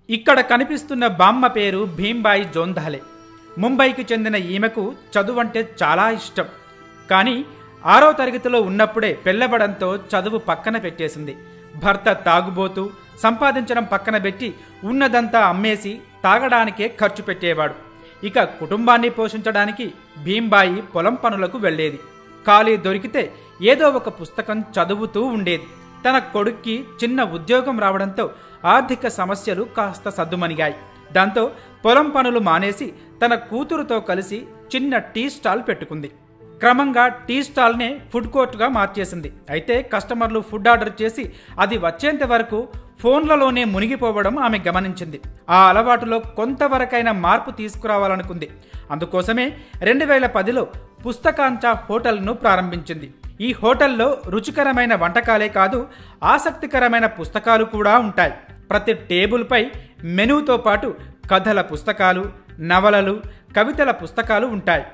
ఇక్కడ కనిపిస్తున్న బామ్మ పేరు భీంబాయి జోంధాలే. ముంబైకి చెందిన ఈమెకు చదువంటే చాలా ఇష్టం. కానీ 6వ తరగతిలో ఉన్నప్పుడే పెళ్లబడంతో చదువు పక్కన పెట్టేసింది. భర్త తాగుబోతూ సంపాదించడం పక్కన పెట్టి ఉన్నదంతా అమ్మేసి తాగడానికే ఖర్చు పెట్టేవాడు. ఇక కుటుంబాన్ని పోషించడానికి భీంబాయి పొలం పనులకు వెళ్లేది. ఖాళీ దొరికితే ఏదో ఒక పుస్తకం చదువుతూ ఉండేది. తన కొడుక్కి చిన్న ఉద్యోగం రావడంతో ఆర్థిక సమస్యలు కాస్త సద్దుమణిగాయి. దాంతో పొలం పనులు మానేసి తన కూతురుతో కలిసి చిన్న టీ స్టాల్ పెట్టుకుంది. క్రమంగా టీ స్టాల్నే ఫుడ్ కోర్టుగా మార్చేసింది. అయితే కస్టమర్లు ఫుడ్ ఆర్డర్ చేసి అది వచ్చేంత వరకు ఫోన్లలోనే మునిగిపోవడం ఆమె గమనించింది. ఆ అలవాటులో కొంతవరకైనా మార్పు తీసుకురావాలనుకుంది. అందుకోసమే 2010లో పుస్తకాంచా హోటల్ను ప్రారంభించింది. ఈ హోటల్లో రుచికరమైన వంటకాలే కాదు, ఆసక్తికరమైన పుస్తకాలు కూడా ఉంటాయి. ప్రతి టేబుల్పై మెనూతో పాటు కథల పుస్తకాలు, నవలలు, కవితల పుస్తకాలు ఉంటాయి.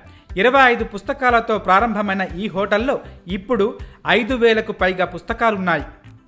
25 పుస్తకాలతో ప్రారంభమైన ఈ హోటల్లో ఇప్పుడు 5,000కు పైగా పుస్తకాలున్నాయి.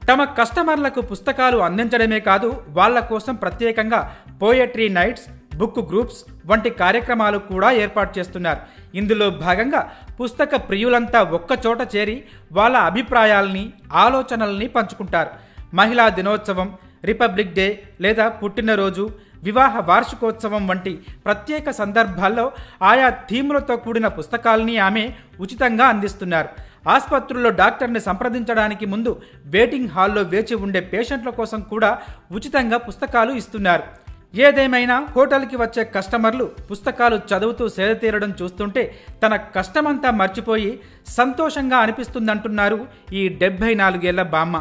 తమ కస్టమర్లకు పుస్తకాలు అందించడమే కాదు, వాళ్ల కోసం ప్రత్యేకంగా పోయట్రీ నైట్స్, బుక్ గ్రూప్స్ వంటి కార్యక్రమాలు కూడా ఏర్పాటు చేస్తున్నారు. ఇందులో భాగంగా పుస్తక ప్రియులంతా ఒక్కచోట చేరి వాళ్ళ అభిప్రాయాల్ని, ఆలోచనల్ని పంచుకుంటారు. మహిళా దినోత్సవం, రిపబ్లిక్ డే లేదా పుట్టినరోజు, వివాహ వార్షికోత్సవం వంటి ప్రత్యేక సందర్భాల్లో ఆయా థీములతో కూడిన పుస్తకాల్ని ఆమె ఉచితంగా అందిస్తున్నారు. ఆసుపత్రుల్లో డాక్టర్ని సంప్రదించడానికి ముందు వెయిటింగ్ హాల్లో వేచి ఉండే పేషెంట్ల కోసం కూడా ఉచితంగా పుస్తకాలు ఇస్తున్నారు. ఏదేమైనా హోటల్కి వచ్చే కస్టమర్లు పుస్తకాలు చదువుతూ సేదతీరడం చూస్తుంటే తన కష్టమంతా మర్చిపోయి సంతోషంగా అనిపిస్తుందంటున్నారు ఈ 74 ఏళ్ల బామ్మ.